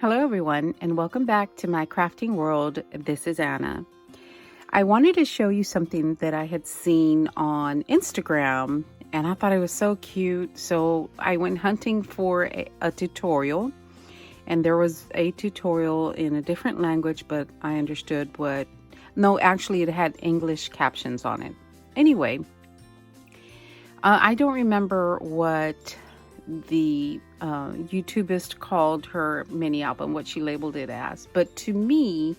Hello everyone, and welcome back to my crafting world. This is Anna. I wanted to show you something that I had seen on Instagram, and I thought it was so cute. So I went hunting for a tutorial, and there was a tutorial in a different language, but I understood no, actually it had English captions on it. Anyway, I don't remember what the YouTubist called her mini album, what she labeled it as, but to me,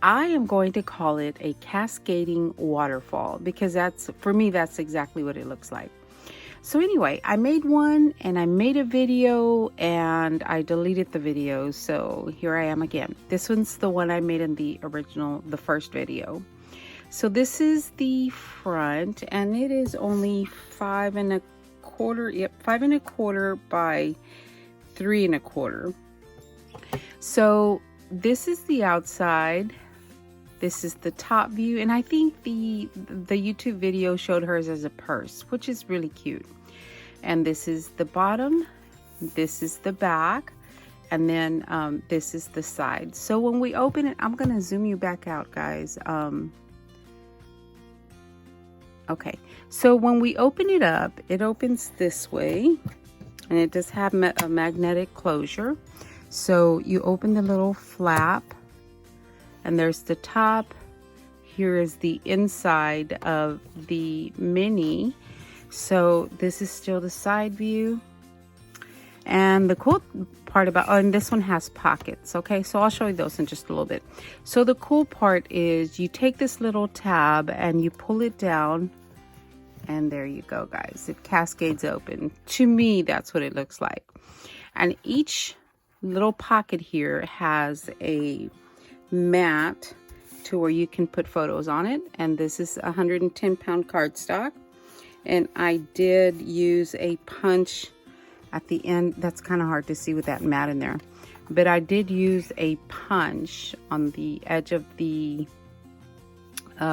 I am going to call it a cascading waterfall because for me that's exactly what it looks like. So anyway, I made one and I made a video and I deleted the video, so here I am again. This one's the one I made in the first video. So this is the front, and it is only 5 1/4. Yep, 5 1/4 by 3 1/4. So this is the outside. This is the top view, and I think the YouTube video showed hers as a purse, which is really cute. And this is the bottom. This is the back, and then this is the side. So when we open it, I'm gonna zoom you back out, guys. Okay, so when we open it up, it opens this way, and it does have a magnetic closure. So you open the little flap, and there's the top. Here is the inside of the mini. So this is still the side view. And the cool part about, and this one has pockets, okay? So I'll show you those in just a little bit. So the cool part is you take this little tab and you pull it down, and there you go, guys. It cascades open. To me, that's what it looks like. And each little pocket here has a mat to where you can put photos on it. And this is 110-pound cardstock. And I did use a punch at the end. That's kind of hard to see with that mat in there, but I did use a punch on the edge of the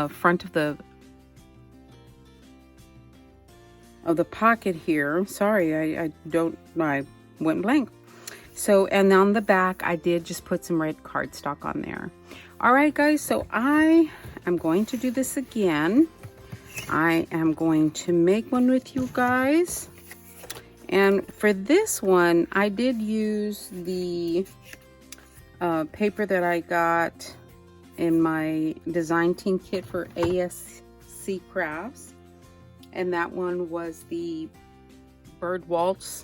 front of the pocket here. Sorry, I went blank. So, and on the back I did just put some red cardstock on there. All right, guys, so I am going to do this again. I am going to make one with you guys. And for this one, I did use the paper that I got in my design team kit for ASC Crafts. And that one was the Bird Waltz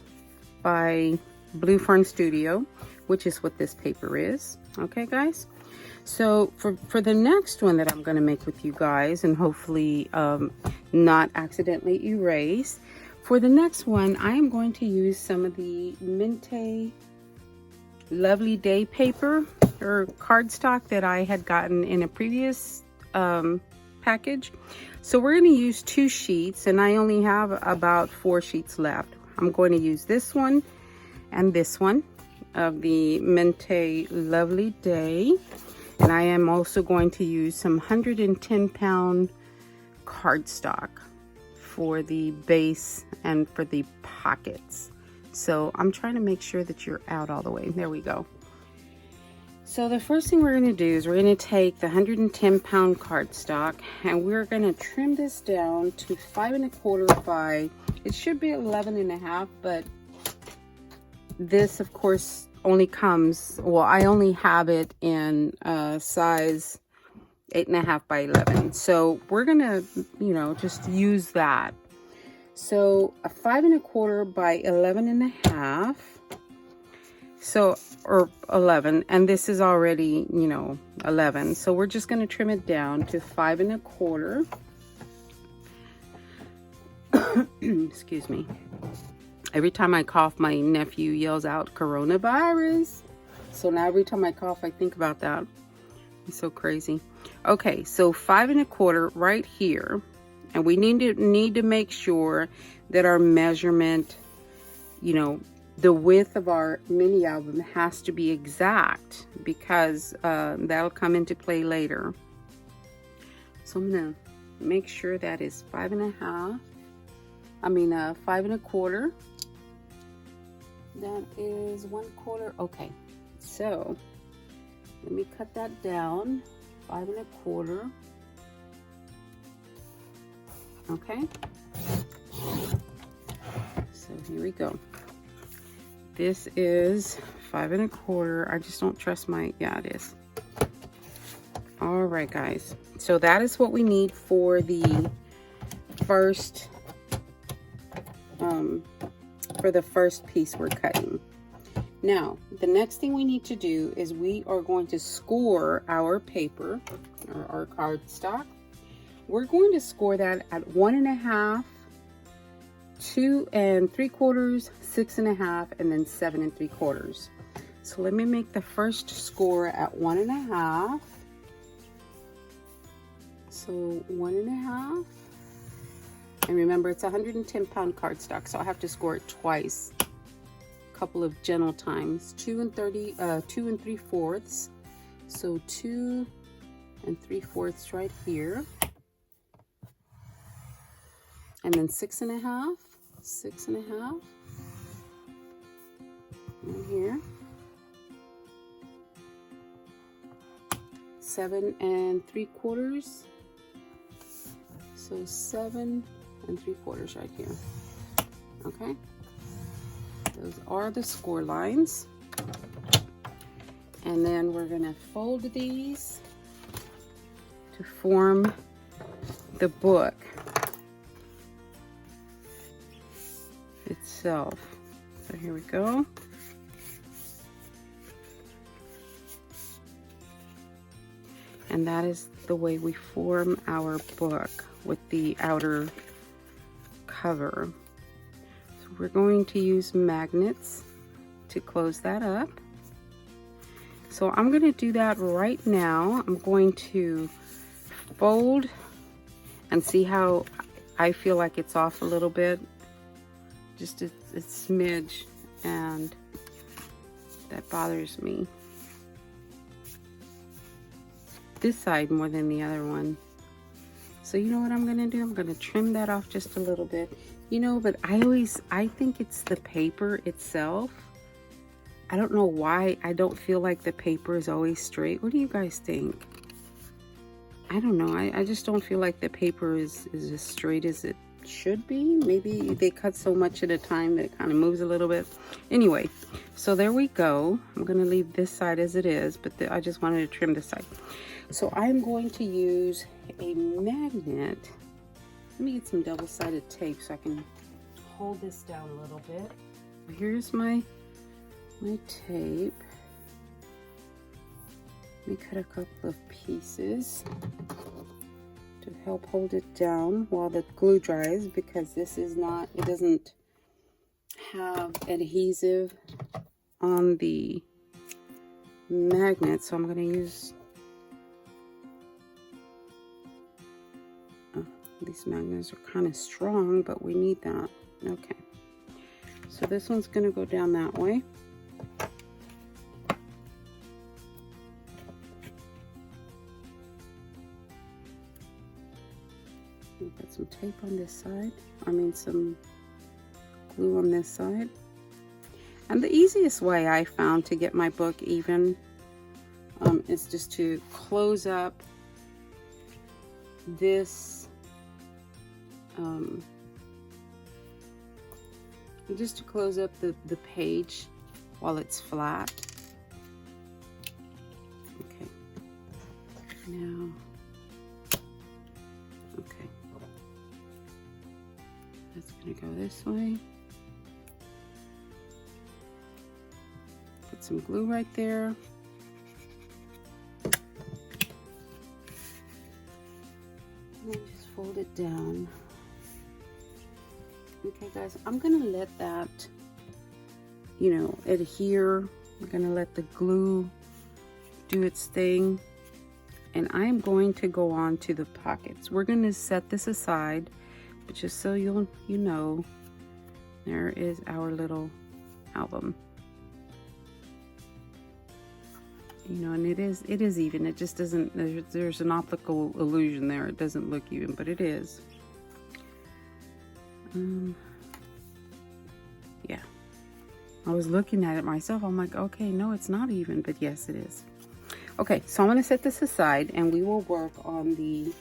by Blue Fern Studio, which is what this paper is. Okay, guys? So for the next one that I'm going to make with you guys, and hopefully not accidentally erase, for the next one, I am going to use some of the Mente Lovely Day paper or cardstock that I had gotten in a previous package. So we're going to use 2 sheets, and I only have about 4 sheets left. I'm going to use this one and this one of the Mente Lovely Day. And I am also going to use some 110-pound cardstock for the base and for the pockets. So I'm trying to make sure that you're out all the way. There we go. So the first thing we're going to do is we're going to take the 110-pound cardstock, and we're going to trim this down to 5 1/4 by, it should be 11 1/2, but this of course only comes, well, I only have it in size 8 1/2 by 11. So we're gonna, just use that. So a 5 1/4 by 11 1/2. So, or 11, and this is already, 11. So we're just gonna trim it down to 5 1/4. Excuse me. Every time I cough, my nephew yells out coronavirus. So now every time I cough, I think about that. He's so crazy. Okay, so 5 1/4 right here. And we need to make sure that our measurement, the width of our mini album has to be exact, because that'll come into play later. So I'm gonna make sure that is 5 1/2. 5 1/4. That is 1/4. Okay, So let me cut that down, 5 1/4. Okay, so here we go. This is 5 1/4. I just don't trust my, yeah, it is. All right, guys. So that is what we need for the first, piece we're cutting. Now, the next thing we need to do is we are going to score our paper, or our cardstock. We're going to score that at 1 1/2, 2 3/4, 6 1/2, and then 7 3/4. So let me make the first score at 1 1/2. So 1 1/2. And remember, it's 110-pound cardstock, so I have to score it twice. A couple of gentle times. 2 3/4. So 2 3/4 right here. And then 6 1/2, 6 1/2, right here, 7 3/4, so 7 3/4 right here. Okay, those are the score lines, and then we're gonna fold these to form the book itself. So here we go. And that is the way we form our book with the outer cover. So we're going to use magnets to close that up. So I'm going to do that right now. I'm going to fold and see how I feel like it's off a little bit. Just a smidge, and that bothers me. This side more than the other one. So you know what I'm gonna do? I'm gonna trim that off just a little bit. You know, but I think it's the paper itself. I don't know why I don't feel like the paper is always straight. What do you guys think? I don't know. I just don't feel like the paper is as straight as it should be. Maybe they cut so much at a time that it kind of moves a little bit. Anyway, so there we go. I'm going to leave this side as it is, but I just wanted to trim this side. So I'm going to use a magnet. Let me get some double-sided tape so I can hold this down a little bit. Here's my tape. Let me cut a couple of pieces to help hold it down while the glue dries, because this is not, it doesn't have adhesive on the magnet. So I'm going to use these magnets are kind of strong, but we need that. Okay, so this one's going to go down that way. Put some tape on this side, some glue on this side. And the easiest way I found to get my book even is just to close up this, just to close up the page while it's flat. Okay, now, okay. That's going to go this way. Put some glue right there. And then just fold it down. Okay guys, I'm going to let that, adhere. I'm going to let the glue do its thing. And I'm going to go on to the pockets. We're going to set this aside. But just so you know, there is our little album. And it is even. It just doesn't, there's an optical illusion there. It doesn't look even, but it is. Yeah. I was looking at it myself. I'm like, okay, no, it's not even, but yes, it is. Okay, so I'm going to set this aside and we will work on the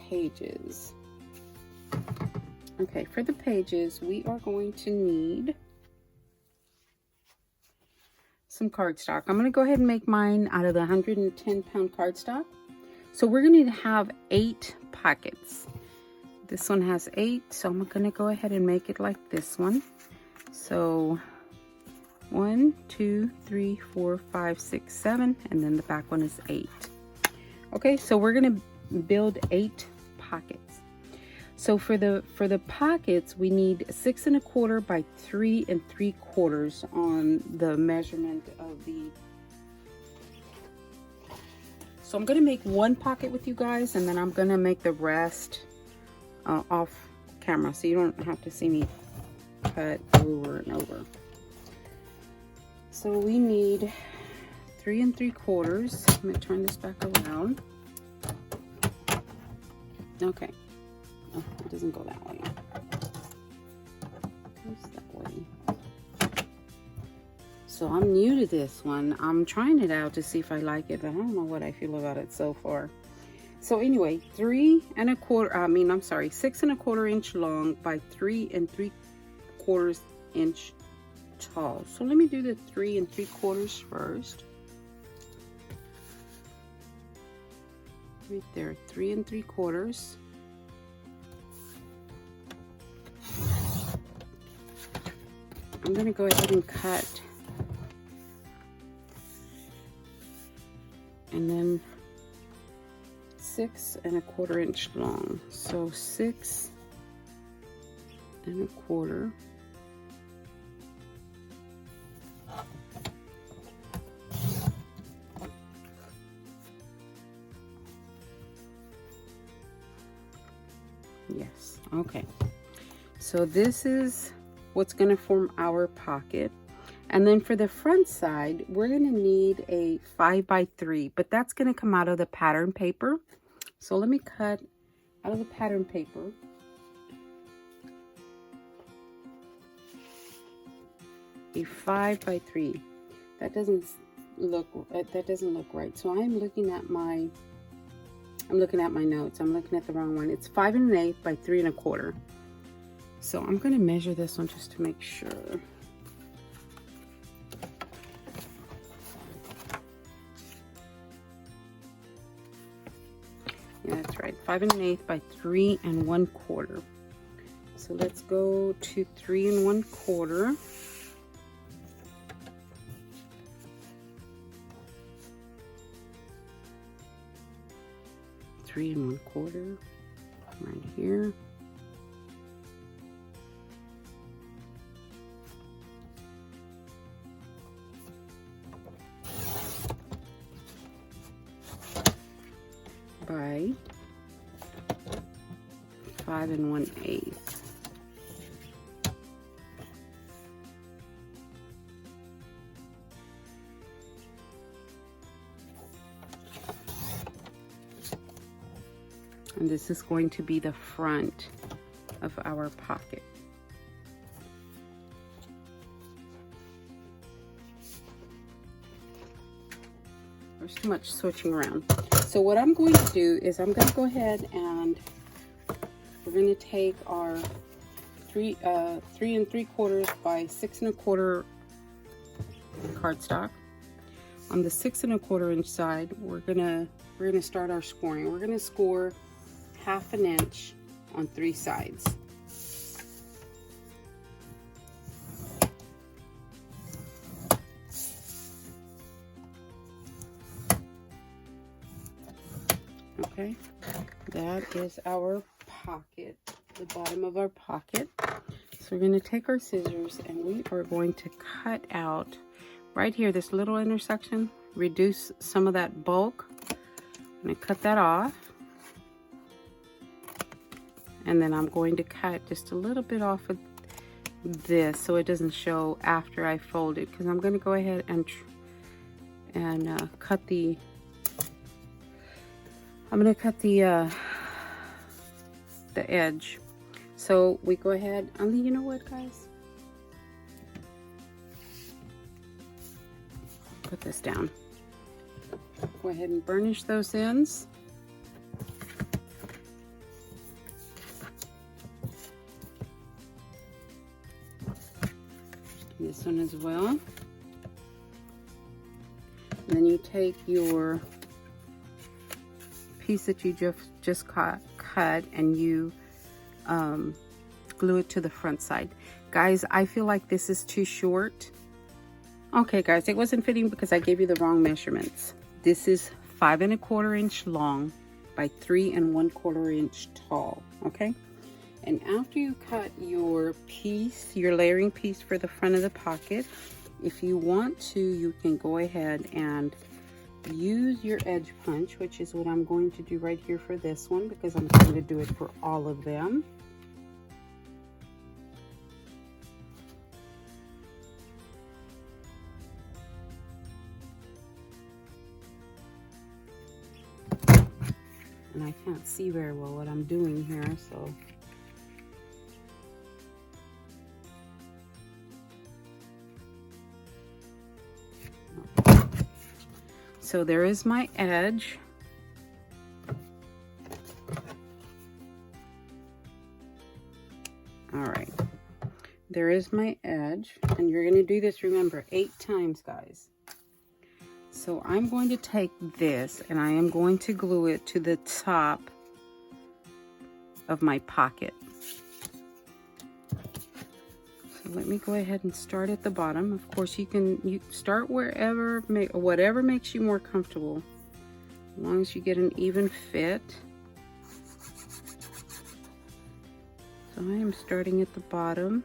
pages. Okay, for the pages, we are going to need some cardstock. I'm going to go ahead and make mine out of the 110-pound cardstock. So we're going to have 8 pockets. This one has 8, so I'm going to go ahead and make it like this one. So 1, 2, 3, 4, 5, 6, 7, and then the back one is 8. Okay, so we're going to build 8 pockets. So for the pockets, we need 6 1/4 by 3 3/4 on the measurement of the. So I'm gonna make one pocket with you guys, and then I'm gonna make the rest off camera, so you don't have to see me cut over and over. So we need 3 3/4. I'm gonna turn this back around. Okay. Oh, it doesn't go that way. It goes that way. So I'm new to this one. I'm trying it out to see if I like it, but I don't know what I feel about it so far. So anyway, 6 1/4 inch long by 3 3/4 inch tall. So let me do the 3 3/4 first. Right there, 3 3/4. I'm going to go ahead and cut, and then 6 1/4 inch long. So 6 1/4. Yes, okay. So this is what's going to form our pocket. And then for the front side, we're going to need a 5 by 3, but that's going to come out of the pattern paper. So let me cut out of the pattern paper. A 5 by 3. That doesn't look right. So I'm looking at my notes. I'm looking at the wrong one. It's 5 1/8 by 3 1/4. So I'm going to measure this one just to make sure. Yeah, that's right. 5 1/8 by 3 1/4. So let's go to 3 1/4. Three and 1/4 right here. By 5 1/8. And this is going to be the front of our pocket. There's too much switching around. So what I'm going to do is I'm going to go ahead and we're going to take our 3 3/4 by 6 1/4 cardstock. On the 6 1/4 inch side, we're gonna start our scoring. We're gonna score 1/2 inch on 3 sides. Okay, that is our pocket, the bottom of our pocket. So we're going to take our scissors and we are going to cut out right here, this little intersection, reduce some of that bulk. I'm going to cut that off. And then I'm going to cut just a little bit off of this so it doesn't show after I fold it, because I'm going to go ahead and cut the edge So we go ahead, and you know what, guys? Put this down. Go ahead and burnish those ends. This one as well. And then you take your piece that you just cut and you glue it to the front side. Guys, I feel like this is too short. Okay guys, it wasn't fitting because I gave you the wrong measurements. This is 5 1/4 inch long by 3 1/4 inch tall, okay? And after you cut your piece, your layering piece for the front of the pocket, if you want to, you can go ahead and use your edge punch, which is what I'm going to do right here for this one, because I'm going to do it for all of them. And I can't see very well what I'm doing here, so. So there is my edge. All right, there is my edge, and you're gonna do this, remember, 8 times, guys. So I'm going to take this and I am going to glue it to the top of my pocket. So let me go ahead and start at the bottom. Of course, you start wherever, whatever makes you more comfortable, as long as you get an even fit. So I am starting at the bottom.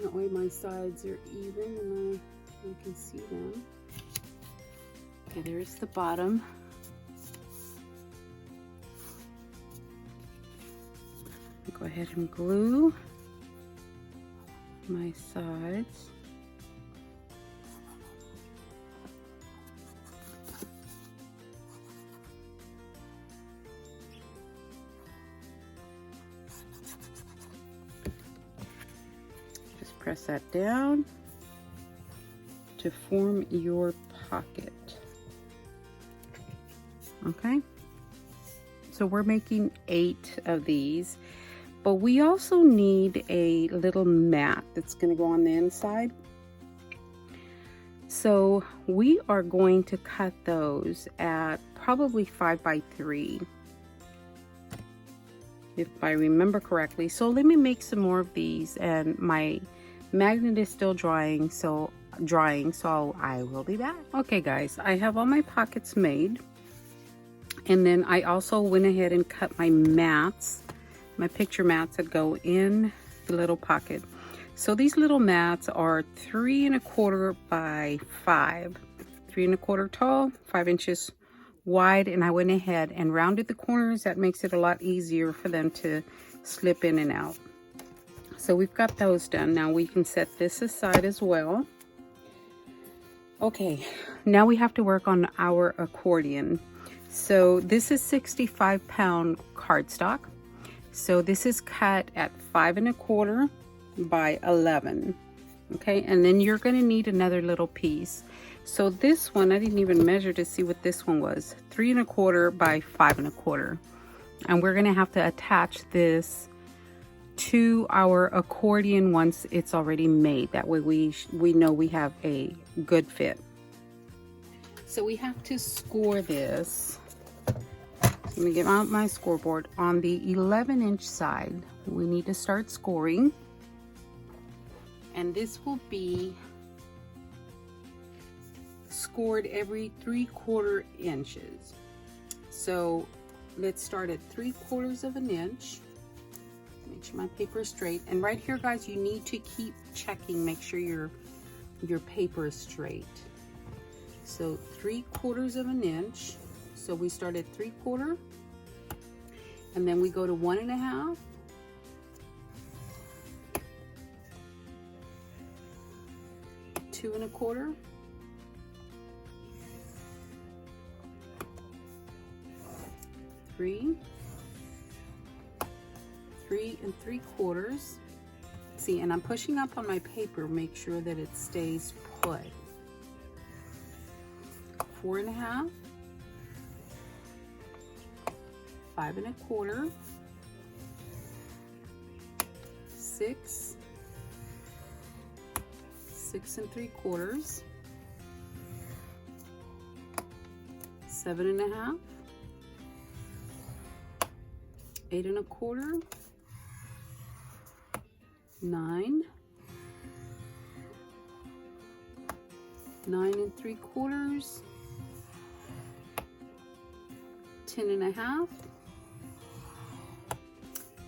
That way my sides are even and I can see them. Okay, there's the bottom. Go ahead and glue my sides. Press that down to form your pocket. Okay, so we're making 8 of these, but we also need a little mat that's going to go on the inside. So we are going to cut those at probably 5 by 3. If I remember correctly. So let me make some more of these, and my magnet is still drying, so I will be back. Okay guys, I have all my pockets made, and then I also went ahead and cut my mats, my picture mats that go in the little pocket. So these little mats are 3 1/4 by 5, 3 1/4 tall, 5 inches wide, and I went ahead and rounded the corners. That makes it a lot easier for them to slip in and out. So we've got those done. Now we can set this aside as well. Okay, now we have to work on our accordion. So this is 65-pound cardstock. So this is cut at 5 1/4 by 11. Okay, and then you're going to need another little piece. So this one, I didn't even measure to see what this one was. 3 1/4 by 5 1/4. And we're going to have to attach this to our accordion once it's already made. That way we know we have a good fit. So we have to score this. Let me get out my scoreboard. On the 11-inch side, we need to start scoring. And this will be scored every 3/4 inches. So let's start at 3/4 of an inch. Make sure my paper is straight. And right here, guys, you need to keep checking, make sure your paper is straight. So 3/4 of an inch. So we start at 3/4, and then we go to 1 1/2, 2 1/4, 3 3 3/4. See, and I'm pushing up on my paper, make sure that it stays put. 4 1/2, 5 1/4, 6 6 3/4, 7 1/2, 8 1/4, 9 3/4, 10 1/2,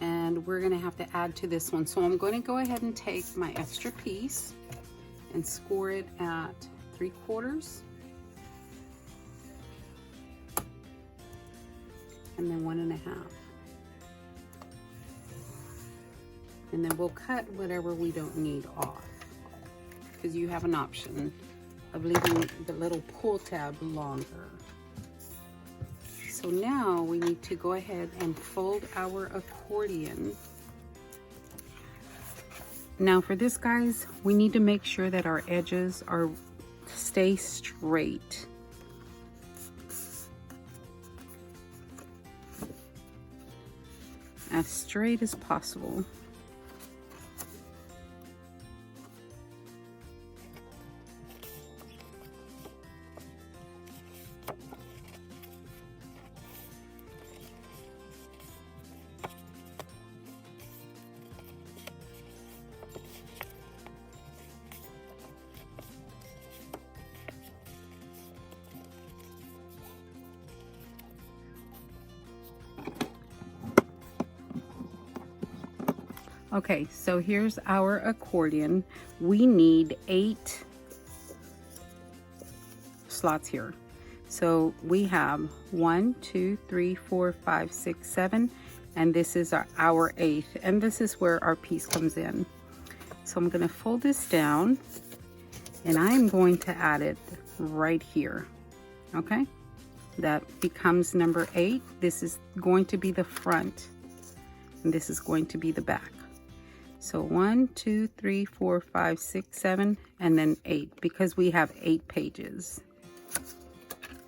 and we're going to have to add to this one. So I'm going to go ahead and take my extra piece and score it at 3/4, and then 1 1/2. And then we'll cut whatever we don't need off, because you have an option of leaving the little pull tab longer. So now we need to go ahead and fold our accordion. Now for this, guys, we need to make sure that our edges stay straight. As straight as possible. Okay, so here's our accordion. We need 8 slots here. So we have 1, 2, 3, 4, 5, 6, 7, and this is our 8th, and this is where our piece comes in. So I'm going to fold this down, and I'm going to add it right here. Okay, that becomes number 8. This is going to be the front, and this is going to be the back. So 1, 2, 3, 4, 5, 6, 7, and then 8, because we have 8 pages.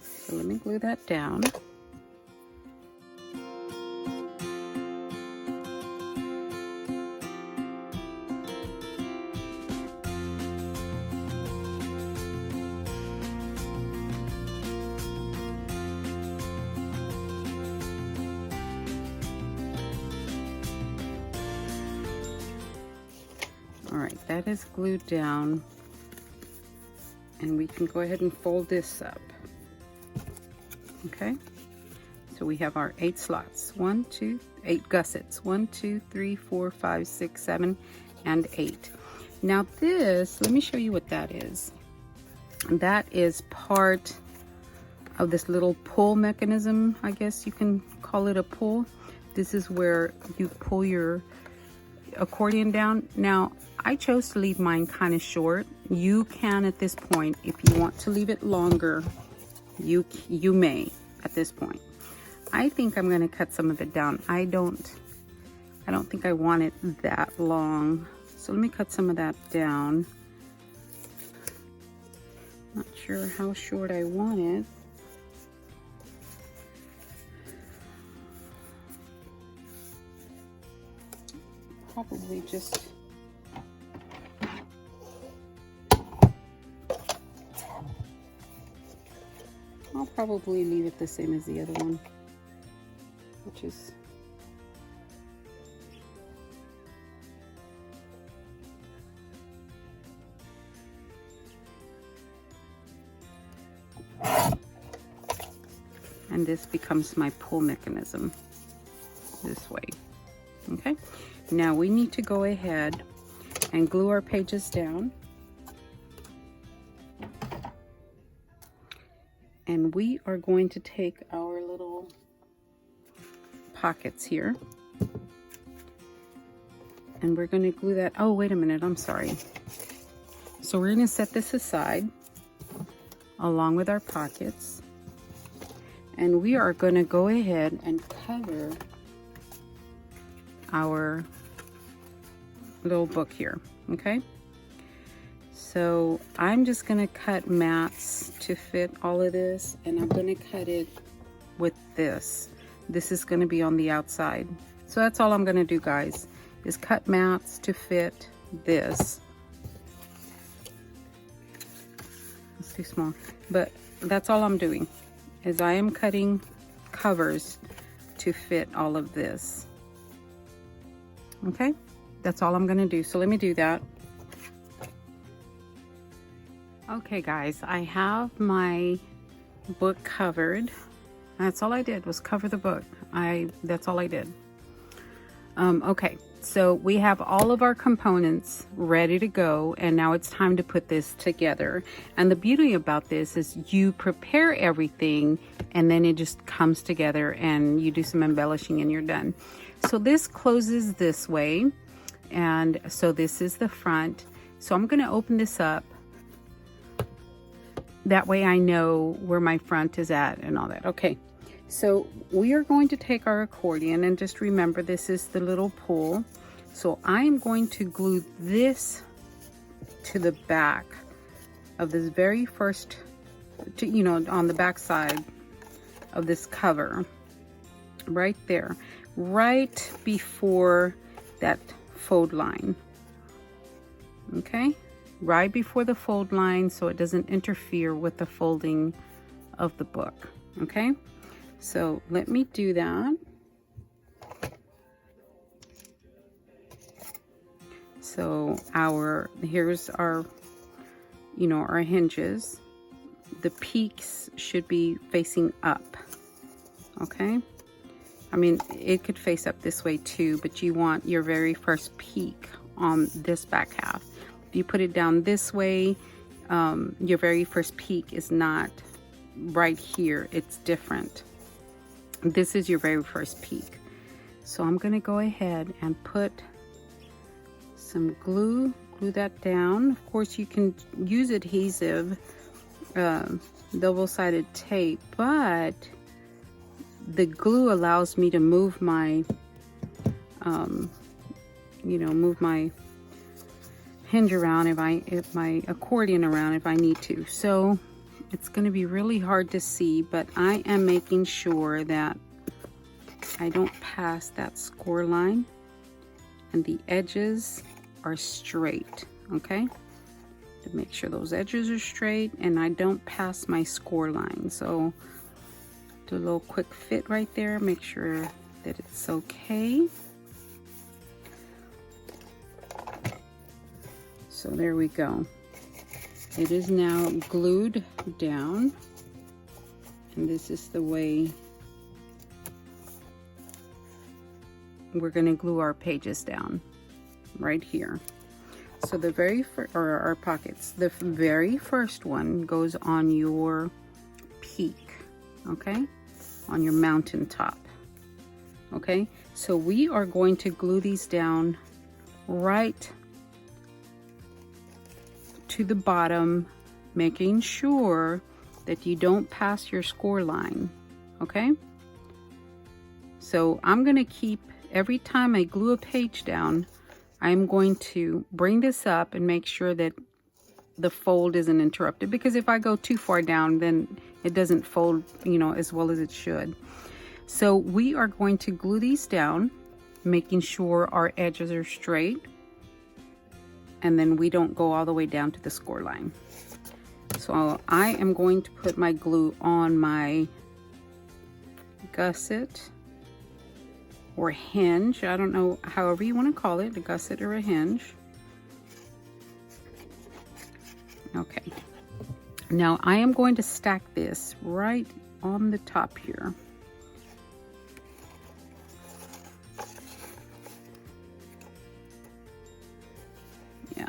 So let me glue that down. All right, that is glued down, and we can go ahead and fold this up. Okay, so we have our 8 slots, 8 gussets, 1, 2, 3, 4, 5, 6, 7, and 8. Now this, let me show you what that is. That is part of this little pull mechanism, I guess you can call it a pull. This is where you pull your accordion down. Now I chose to leave mine kind of short. You can at this point, if you want to leave it longer, you may at this point. I think I'm going to cut some of it down. I don't think I want it that long, so let me cut some of that down. Not sure how short I want it. Probably just I'll probably leave it the same as the other one, which is and this becomes my pull mechanism this way. Okay, now we need to go ahead and glue our pages down. And we are going to take our little pockets here, and we're going to glue that. Oh, wait a minute, I'm sorry. So we're going to set this aside along with our pockets. And we are going to go ahead and cover our little book here, okay? So I'm just going to cut mats to fit all of this, and I'm going to cut it with this. This is going to be on the outside. So that's all I'm going to do, guys, is cut mats to fit this. It's too small, but that's all I'm doing, is I am cutting covers to fit all of this. Okay, that's all I'm gonna do. So let me do that. Okay guys, I have my book covered. That's all I did, was cover the book. That's all I did. Okay, so we have all of our components ready to go, and now it's time to put this together. And the beauty about this is you prepare everything and then it just comes together, and you do some embellishing and you're done. So this closes this way, and so this is the front. So I'm going to open this up. That way I know where my front is at and all that. Okay, so we are going to take our accordion, and just remember this is the little pull. So I am going to glue this to the back of this very first, on the back side of this cover, right there, right before that fold line. Okay, right before the fold line, so it doesn't interfere with the folding of the book. Okay, so let me do that. So here's our, our hinges. The peaks should be facing up. Okay, I mean, it could face up this way too, but you want your very first peak on this back half. If you put it down this way, your very first peak is not right here, it's different. This is your very first peak. So I'm going to go ahead and put some glue that down. Of course, you can use adhesive, double-sided tape, but the glue allows me to move my, move my hinge around, if my accordion around if I need to. So it's going to be really hard to see, but I am making sure that I don't pass that score line and the edges are straight. Okay, to make sure those edges are straight and I don't pass my score line. So do a little quick fit right there, make sure that it's okay. So there we go. It is now glued down, and this is the way we're going to glue our pages down, right here. So the very first, or our pockets, the very first one goes on your peak, okay, on your mountain top. Okay, so we are going to glue these down right to the bottom, making sure that you don't pass your score line. Okay, so I'm going to keep, every time I glue a page down, I'm going to bring this up and make sure that the fold isn't interrupted, because if I go too far down, then it doesn't fold, as well as it should. So we are going to glue these down, making sure our edges are straight, and then we don't go all the way down to the score line. So I am going to put my glue on my gusset or hinge. I don't know, however you want to call it, a gusset or a hinge. Okay. Now I am going to stack this right on the top here. Yeah,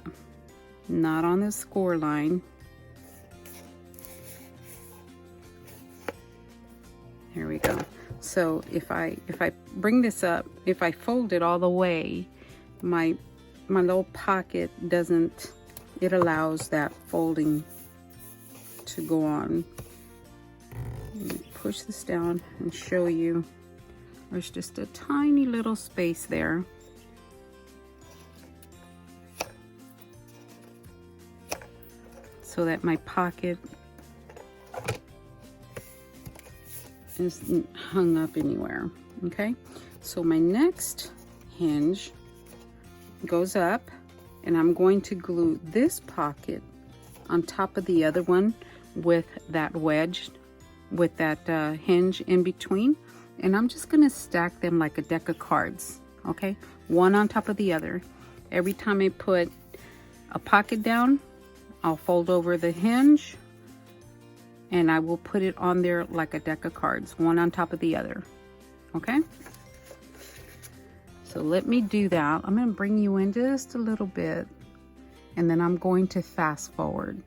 not on the score line. There we go. So if I bring this up, if I fold it all the way, my little pocket doesn't it allows that folding to go on. Let me push this down and show you. There's just a tiny little space there. So that my pocket isn't hung up anywhere, okay? So my next hinge goes up, and I'm going to glue this pocket on top of the other one with that wedge, with that hinge in between. And I'm just gonna stack them like a deck of cards, okay? One on top of the other. Every time I put a pocket down, I'll fold over the hinge and I will put it on there like a deck of cards, one on top of the other, okay? So let me do that. I'm gonna bring you in just a little bit, and then I'm going to fast forward.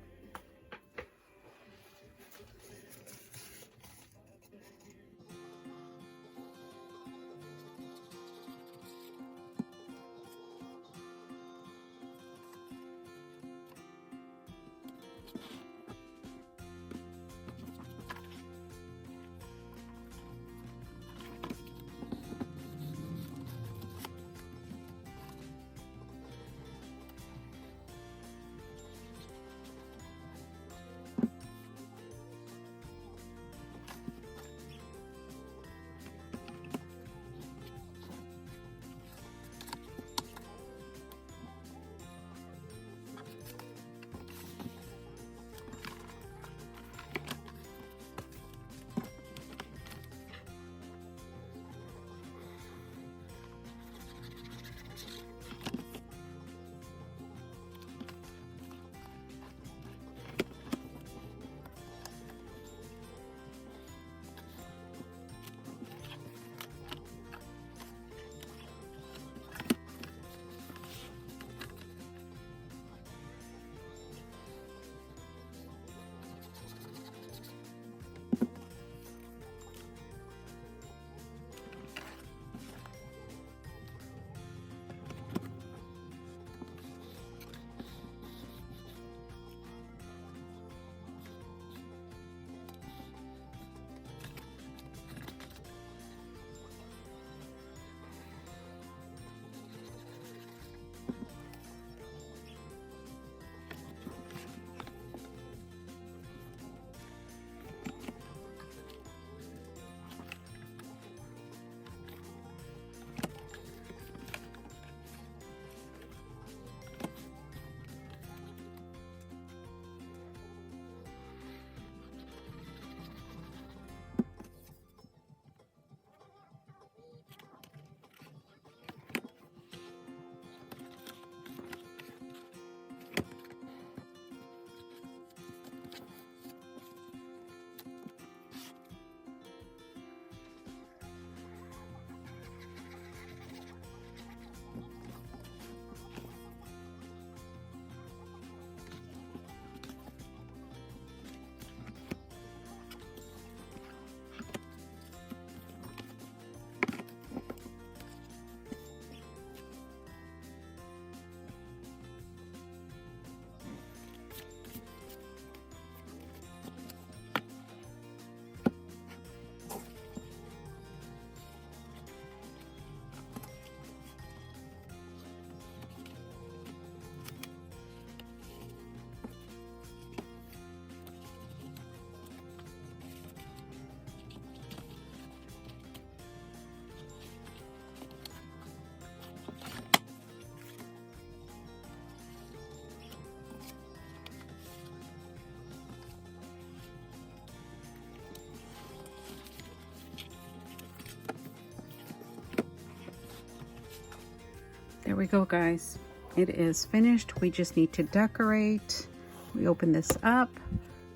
There we go, guys. It is finished. We just need to decorate. We open this up,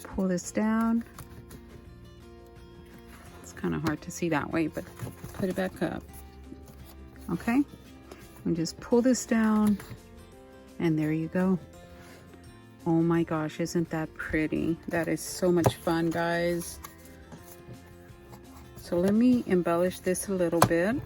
pull this down. It's kind of hard to see that way, but put it back up. Okay, and just pull this down, and there you go. Oh my gosh, isn't that pretty? That is so much fun, guys. So let me embellish this a little bit.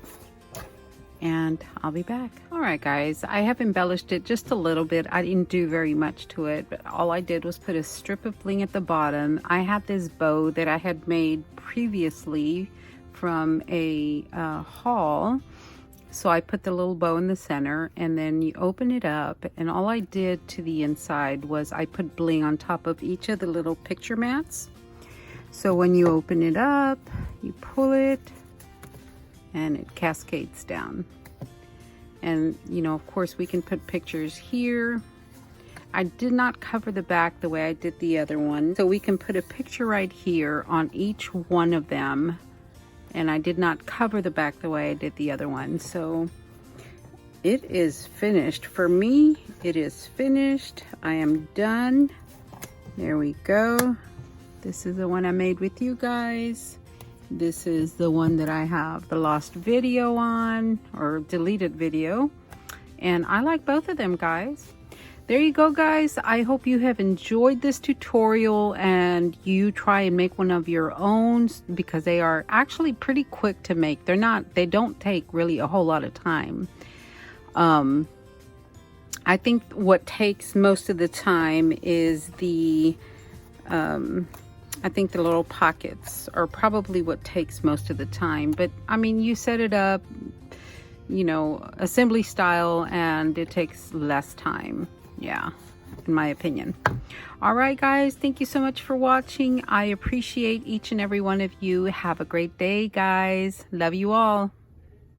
and I'll be back. All right, guys, I have embellished it just a little bit. I didn't do very much to it, but all I did was put a strip of bling at the bottom. I had this bow that I had made previously from a haul. So I put the little bow in the center, and then you open it up, and all I did to the inside was I put bling on top of each of the little picture mats. So when you open it up, you pull it, and it cascades down. And you know, of course, we can put pictures here. I did not cover the back the way I did the other one. So we can put a picture right here on each one of them. And I did not cover the back the way I did the other one. So it is finished. For me, it is finished. I am done. There we go. This is the one I made with you guys. This is the one that I have the lost video on, or deleted video. And I like both of them, guys. There you go, guys. I hope you have enjoyed this tutorial and you try and make one of your own, because they are actually pretty quick to make. They don't take really a whole lot of time. I think what takes most of the time is I think the little pockets are probably what takes most of the time. But I mean, you set it up, you know, assembly style, and it takes less time. Yeah, in my opinion. All right, guys, thank you so much for watching. I appreciate each and every one of you. Have a great day, guys. Love you all.